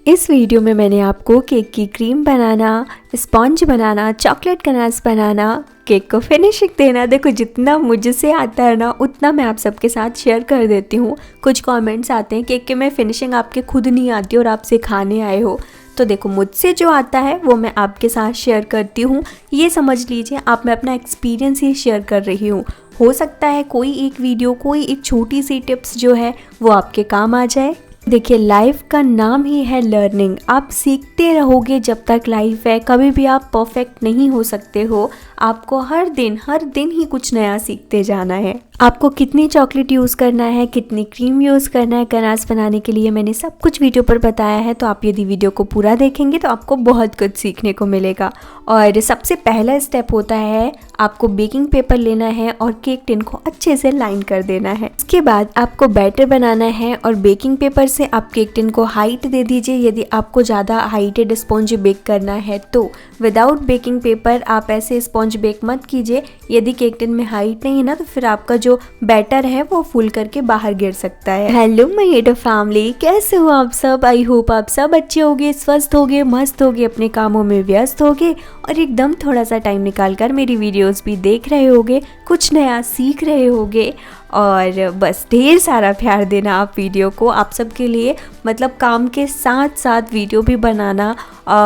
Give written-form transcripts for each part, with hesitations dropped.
इस वीडियो में मैंने आपको केक की क्रीम बनाना, स्पॉन्ज बनाना, चॉकलेट गनाश बनाना, केक को फिनिशिंग देना, देखो जितना मुझसे आता है ना उतना मैं आप सबके साथ शेयर कर देती हूँ। कुछ कमेंट्स आते हैं केक के में फिनिशिंग आपके खुद नहीं आती और आप सिखाने आए हो, तो देखो मुझसे जो आता है वो मैं आपके साथ शेयर करती हूँ। ये समझ लीजिए आप मैं अपना एक्सपीरियंस ही शेयर कर रही हूँ। हो सकता है कोई एक वीडियो, कोई एक छोटी सी टिप्स जो है वो आपके काम आ जाए। देखिए लाइफ का नाम ही है लर्निंग, आप सीखते रहोगे जब तक लाइफ है। कभी भी आप परफेक्ट नहीं हो सकते हो, आपको हर दिन ही कुछ नया सीखते जाना है। आपको कितनी चॉकलेट यूज़ करना है, कितनी क्रीम यूज़ करना है गनाश बनाने के लिए मैंने सब कुछ वीडियो पर बताया है। तो आप यदि वीडियो को पूरा देखेंगे तो आपको बहुत कुछ सीखने को मिलेगा। और सबसे पहला स्टेप होता है आपको बेकिंग पेपर लेना है और केक टिन को अच्छे से लाइन कर देना है। इसके बाद आपको बैटर बनाना है और बेकिंग पेपर से आप केक टिन को हाइट दे दीजिए। यदि आपको ज़्यादा हाइटेड स्पॉन्ज बेक करना है तो विदाउट बेकिंग पेपर आप ऐसे स्पॉन्ज बेक मत कीजिए। यदि केक टिन में हाइट नहीं है ना तो फिर आपका जो बैटर है वो फूल करके बाहर गिर सकता है। हेलो माय यूट्यूब फैमिली, कैसे हो आप सब? आई होप आप सब अच्छे होगे, स्वस्थ होगे, मस्त होगे, अपने कामों में व्यस्त होगे और एकदम थोड़ा सा टाइम निकाल कर मेरी वीडियोस भी देख रहे होगे, कुछ नया सीख रहे होगे। और बस ढेर सारा प्यार देना आप वीडियो को। आप सबके लिए मतलब काम के साथ साथ वीडियो भी बनाना,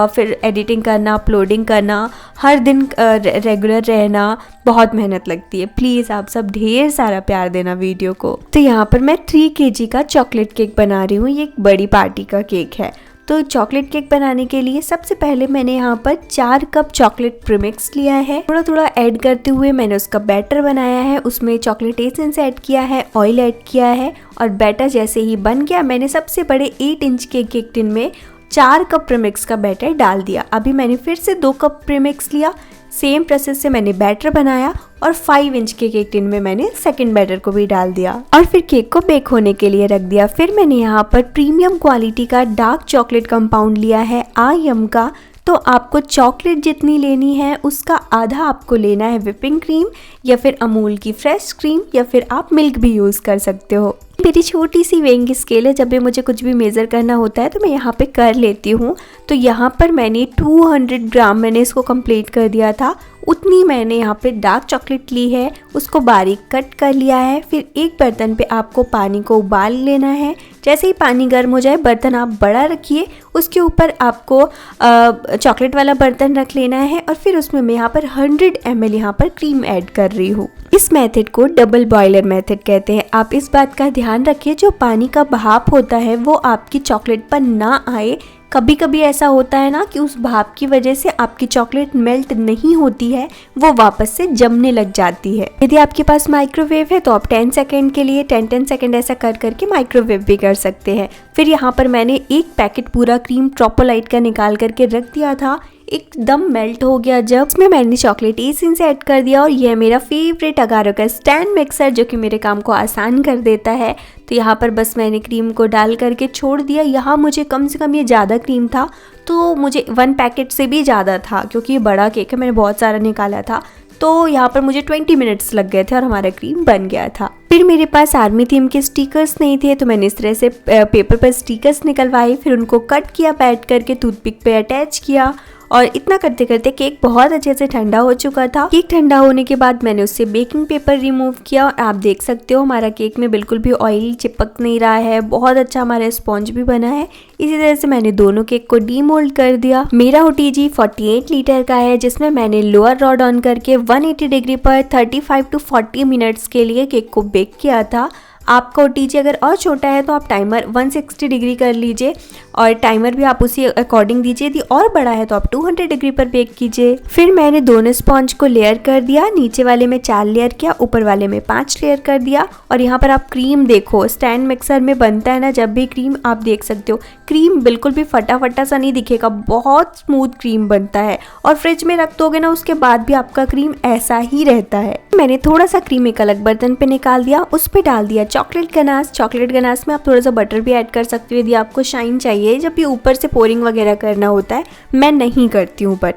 फिर एडिटिंग करना, अपलोडिंग करना, हर दिन रेगुलर रहना बहुत मेहनत लगती है। प्लीज़ आप सब ढेर सारा प्यार देना वीडियो को। तो यहाँ पर मैं 3 kg का चॉकलेट केक बना रही हूँ। ये एक बड़ी पार्टी का केक है। तो चॉकलेट केक बनाने के लिए सबसे पहले मैंने यहाँ पर 4 कप चॉकलेट प्रीमिक्स लिया है। थोड़ा थोड़ा ऐड करते हुए मैंने उसका बैटर बनाया है। उसमें चॉकलेट एसेंस ऐड किया है, ऑयल ऐड किया है और बैटर जैसे ही बन गया मैंने सबसे बड़े 8 इंच के केक टिन में 4 कप प्रीमिक्स का बैटर डाल दिया। अभी मैंने फिर से 2 कप प्रीमिक्स लिया, सेम प्रोसेस से मैंने बैटर बनाया और 5 इंच के केक टिन में मैंने सेकंड बैटर को भी डाल दिया और फिर केक को बेक होने के लिए रख दिया। फिर मैंने यहाँ पर प्रीमियम क्वालिटी का डार्क चॉकलेट कंपाउंड लिया है IM का। तो आपको चॉकलेट जितनी लेनी है उसका आधा आपको लेना है व्हिपिंग क्रीम या फिर अमूल की फ्रेश क्रीम या फिर आप मिल्क भी यूज़ कर सकते हो। मेरी छोटी सी वेइंग स्केल है, जब भी मुझे कुछ भी मेज़र करना होता है तो मैं यहाँ पे कर लेती हूँ। तो यहाँ पर मैंने 200 ग्राम मैंने इसको कंप्लीट कर दिया था। उतनी मैंने यहाँ पे डार्क चॉकलेट ली है, उसको बारीक कट कर लिया है। फिर एक बर्तन पे आपको पानी को उबाल लेना है। जैसे ही पानी गर्म हो जाए बर्तन आप बड़ा रखिए, उसके ऊपर आपको चॉकलेट वाला बर्तन रख लेना है और फिर उसमें मैं यहाँ पर 100 ml यहाँ पर क्रीम ऐड कर रही हूँ। इस मेथड को डबल बॉयलर मेथड कहते हैं। आप इस बात का ध्यान रखिए जो पानी का भाप होता है वो आपकी चॉकलेट पर ना आए। कभी कभी ऐसा होता है ना कि उस भाप की वजह से आपकी चॉकलेट मेल्ट नहीं होती है, वो वापस से जमने लग जाती है। यदि आपके पास माइक्रोवेव है तो आप 10 सेकेंड के लिए 10 सेकेंड ऐसा कर करके माइक्रोवेव भी कर सकते हैं। फिर यहाँ पर मैंने एक पैकेट पूरा क्रीम ट्रोपोलाइट का निकाल करके रख दिया था। एकदम मेल्ट हो गया जब इसमें मैंने चॉकलेट एसेंस ऐड कर दिया और यह मेरा फेवरेट अगारो का स्टैंड मिक्सर जो कि मेरे काम को आसान कर देता है। तो यहाँ पर बस मैंने क्रीम को डाल करके छोड़ दिया। यहाँ मुझे कम से कम ये ज़्यादा क्रीम था तो मुझे 1 पैकेट से भी ज़्यादा था, क्योंकि ये बड़ा केक है मैंने बहुत सारा निकाला था। तो यहाँ पर मुझे 20 मिनट्स लग गए थे और हमारा क्रीम बन गया था। फिर मेरे पास आर्मी थीम के स्टिकर्स नहीं थे तो मैंने इस तरह से पेपर पर स्टिकर्स निकलवाए, फिर उनको कट किया, बैठ करके टूथपिक पे अटैच किया और इतना करते करते केक बहुत अच्छे से ठंडा हो चुका था। केक ठंडा होने के बाद मैंने उससे बेकिंग पेपर रिमूव किया और आप देख सकते हो हमारा केक में बिल्कुल भी ऑयल चिपक नहीं रहा है, बहुत अच्छा हमारा स्पॉन्ज भी बना है। इसी तरह से मैंने दोनों केक को डीमोल्ड कर दिया। मेरा OTG 48 लीटर का है जिसमें मैंने लोअर रॉड ऑन करके 180 डिग्री पर 35 to 40 मिनट्स के लिए केक को बेक किया था। आपका OTG अगर और छोटा है तो आप टाइमर 160 डिग्री कर लीजिए और टाइमर भी आप उसी अकॉर्डिंग दीजिए। यदि और बड़ा है तो आप 200 डिग्री पर बेक कीजिए। फिर मैंने दोनों स्पॉन्ज को लेयर कर दिया, नीचे वाले में 4 लेयर किया, ऊपर वाले में 5 लेयर कर दिया। और यहाँ पर आप क्रीम देखो, स्टैंड मिक्सर में बनता है ना जब भी क्रीम, आप देख सकते हो क्रीम बिल्कुल भी फटा फटा सा नहीं दिखेगा, बहुत स्मूथ क्रीम बनता है और फ्रिज में रख दोगे ना उसके बाद भी आपका क्रीम ऐसा ही रहता है। मैंने थोड़ा सा क्रीम एक अलग बर्तन पे निकाल दिया, उस पे डाल दिया चॉकलेट गनाश। चॉकलेट गनाश में आप थोड़ा सा बटर भी ऐड कर सकते हो यदि आपको शाइन चाहिए, जब भी ऊपर से पोरिंग वगैरह करना होता है। मैं नहीं करती हूँ बट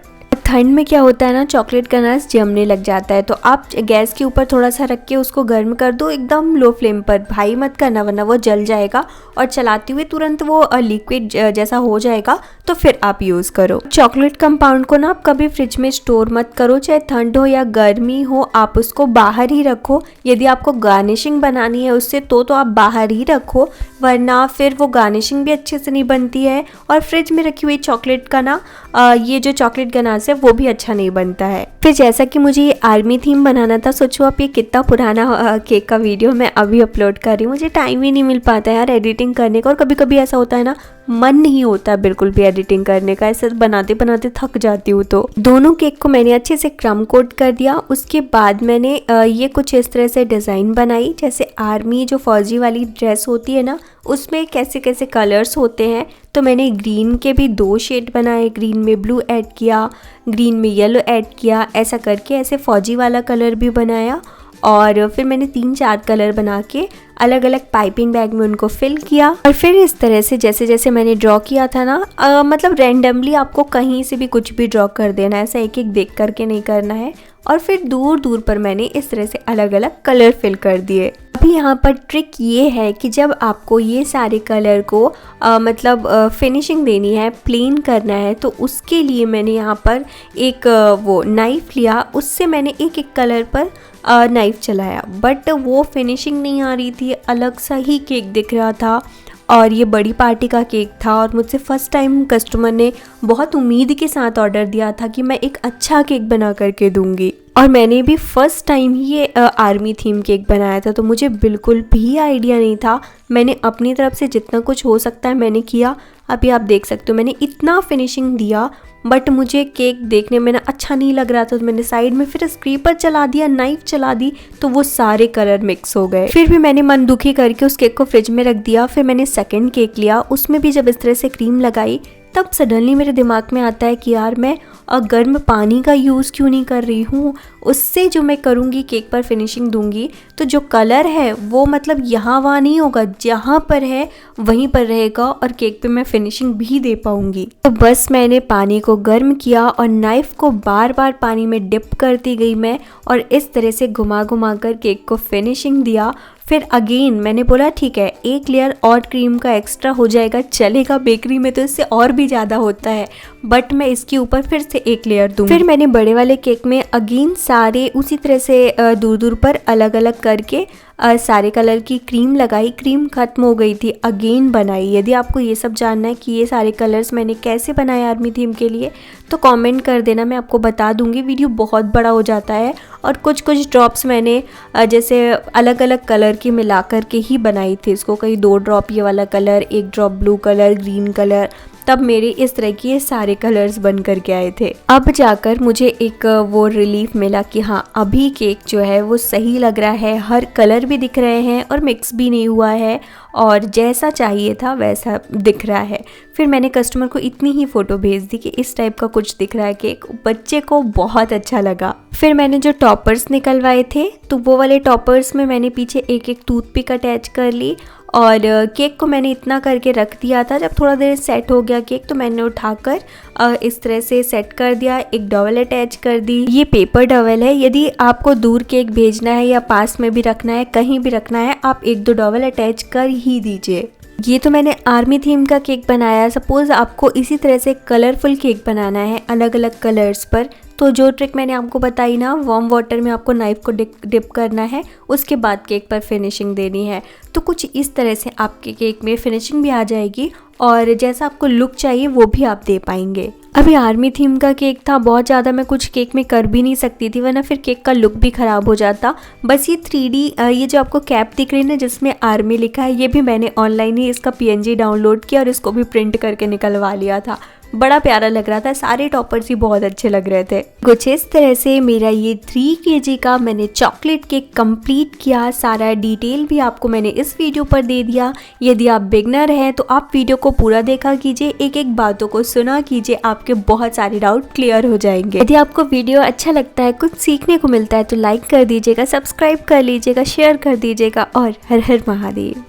ठंड में क्या होता है ना, चॉकलेट गनाश जमने लग जाता है। तो आप गैस के ऊपर थोड़ा सा रख के उसको गर्म कर दो, एकदम लो फ्लेम पर, हाई मत करना वरना वो जल जाएगा और चलाते हुए तुरंत वो लिक्विड जैसा हो जाएगा, तो फिर आप यूज़ करो। चॉकलेट कंपाउंड को ना आप कभी फ्रिज में स्टोर मत करो, चाहे ठंड हो या गर्मी हो, आप उसको बाहर ही रखो। यदि आपको गार्निशिंग बनानी है उससे तो आप बाहर ही रखो, वरना फिर वो गार्निशिंग भी अच्छे से नहीं बनती है और फ्रिज में रखी हुई चॉकलेट का ना ये जो चॉकलेट गनाश है वो भी अच्छा नहीं बनता है। फिर जैसा कि मुझे ये आर्मी थीम बनाना था, सोचो आप ये कितना पुराना केक का वीडियो मैं अभी अपलोड कर रही हूँ। मुझे टाइम ही नहीं मिल पाता है यार एडिटिंग करने का, और कभी कभी ऐसा होता है ना, मन नहीं होता बिल्कुल भी एडिटिंग करने का, ऐसे बनाते बनाते थक जाती हूँ। तो दोनों केक को मैंने अच्छे से क्रम कोट कर दिया। उसके बाद मैंने ये कुछ इस तरह से डिज़ाइन बनाई, जैसे आर्मी जो फौजी वाली ड्रेस होती है ना, उसमें कैसे कैसे कलर्स होते हैं। तो मैंने ग्रीन के भी 2 शेड बनाए, ग्रीन में ब्लू ऐड किया, ग्रीन में येलो ऐड किया, ऐसा करके ऐसे फौजी वाला कलर भी बनाया। और फिर मैंने 3-4 कलर बना के अलग अलग पाइपिंग बैग में उनको फिल किया। और फिर इस तरह से जैसे जैसे मैंने ड्रॉ किया था ना, मतलब रैंडमली आपको कहीं से भी कुछ भी ड्रॉ कर देना है, ऐसा एक एक देख करके नहीं करना है। और फिर दूर दूर पर मैंने इस तरह से अलग अलग कलर फिल कर दिए। अभी यहाँ पर ट्रिक ये है कि जब आपको ये सारे कलर को मतलब फिनिशिंग देनी है, प्लेन करना है, तो उसके लिए मैंने यहाँ पर एक वो नाइफ़ लिया, उससे मैंने एक एक कलर पर नाइफ़ चलाया, बट वो फिनिशिंग नहीं आ रही थी, अलग सा ही केक दिख रहा था। और ये बड़ी पार्टी का केक था और मुझसे फ़र्स्ट टाइम कस्टमर ने बहुत उम्मीद के साथ ऑर्डर दिया था कि मैं एक अच्छा केक बना करके दूंगी। और मैंने भी फ़र्स्ट टाइम ही ये आर्मी थीम केक बनाया था, तो मुझे बिल्कुल भी आइडिया नहीं था। मैंने अपनी तरफ से जितना कुछ हो सकता है मैंने किया। अभी आप देख सकते हो मैंने इतना फिनिशिंग दिया, बट मुझे केक देखने में ना अच्छा नहीं लग रहा था, तो मैंने साइड में फिर स्क्रीपर चला दिया, नाइफ चला दी, तो वो सारे कलर मिक्स हो गए। फिर भी मैंने मन दुखी करके उस केक को फ्रिज में रख दिया। फिर मैंने सेकंड केक लिया, उसमें भी जब इस तरह से क्रीम लगाई, तब सडनली मेरे दिमाग में आता है कि यार मैं गर्म पानी का यूज़ क्यों नहीं कर रही हूँ। उससे जो मैं करूँगी केक पर फिनिशिंग दूंगी, तो जो कलर है वो मतलब यहाँ वहाँ नहीं होगा, जहाँ पर है वहीं पर रहेगा और केक पे मैं फिनिशिंग भी दे पाऊँगी। तो बस मैंने पानी को गर्म किया और नाइफ़ को बार बार पानी में डिप करती गई मैं, और इस तरह से घुमा घुमा कर केक को फिनिशिंग दिया। फिर अगेन मैंने बोला ठीक है, एक लेयर और क्रीम का एक्स्ट्रा हो जाएगा, चलेगा, बेकरी में तो इससे और भी ज़्यादा होता है, बट मैं इसके ऊपर फिर से एक लेयर दूँ। फिर मैंने बड़े वाले केक में अगेन सारे उसी तरह से दूर दूर पर अलग अलग करके सारे कलर की क्रीम लगाई। क्रीम ख़त्म हो गई थी, अगेन बनाई। यदि आपको ये सब जानना है कि ये सारे कलर्स मैंने कैसे बनाए आर्मी थीम के लिए, तो कमेंट कर देना, मैं आपको बता दूंगी। वीडियो बहुत बड़ा हो जाता है और कुछ कुछ ड्रॉप्स मैंने जैसे अलग अलग कलर की मिला कर के ही बनाई थी इसको, कहीं 2 ड्रॉप ये वाला colour, 1 drop blue colour, green colour, तब मेरे इस तरह के सारे कलर्स बन करके आए थे। अब जाकर मुझे एक वो रिलीफ मिला कि हाँ अभी केक जो है वो सही लग रहा है, हर कलर भी दिख रहे हैं और मिक्स भी नहीं हुआ है और जैसा चाहिए था वैसा दिख रहा है। फिर मैंने कस्टमर को इतनी ही फ़ोटो भेज दी कि इस टाइप का कुछ दिख रहा है केक, बच्चे को बहुत अच्छा लगा। फिर मैंने जो टॉपर्स निकलवाए थे, तो वो वाले टॉपर्स में मैंने पीछे एक एक टूथपिक अटैच कर ली और केक को मैंने इतना करके रख दिया था। जब थोड़ा देर सेट हो गया केक, तो मैंने उठाकर इस तरह से सेट कर दिया, एक डॉवल अटैच कर दी। ये पेपर डॉवल है, यदि आपको दूर केक भेजना है या पास में भी रखना है, कहीं भी रखना है, आप 1-2 डॉवल अटैच कर ही दीजिए। ये तो मैंने आर्मी थीम का केक बनाया। सपोज़ आपको इसी तरह से कलरफुल केक बनाना है अलग अलग कलर्स पर, तो जो ट्रिक मैंने आपको बताई ना, वार्म वाटर में आपको नाइफ़ को डिप करना है, उसके बाद केक पर फिनिशिंग देनी है। तो कुछ इस तरह से आपके केक में फिनिशिंग भी आ जाएगी और जैसा आपको लुक चाहिए वो भी आप दे पाएंगे। अभी आर्मी थीम का केक था, बहुत ज़्यादा मैं कुछ केक में कर भी नहीं सकती थी, वरना फिर केक का लुक भी ख़राब हो जाता। बस ये 3D ये जो आपको कैप दिख रही है ना जिसमें आर्मी लिखा है, ये भी मैंने ऑनलाइन ही इसका PNG डाउनलोड किया और इसको भी प्रिंट करके निकलवा लिया था। बड़ा प्यारा लग रहा था, सारे टॉपर्स ही बहुत अच्छे लग रहे थे। कुछ इस तरह से मेरा ये 3 kg का मैंने चॉकलेट केक कंप्लीट किया। सारा डिटेल भी आपको मैंने इस वीडियो पर दे दिया। यदि आप बिगनर हैं तो आप वीडियो को पूरा देखा कीजिए, एक एक बातों को सुना कीजिए, आपके बहुत सारे डाउट क्लियर हो जाएंगे। यदि आपको वीडियो अच्छा लगता है, कुछ सीखने को मिलता है, तो लाइक कर दीजिएगा, सब्सक्राइब कर लीजिएगा, शेयर कर दीजिएगा और हर हर महादेव।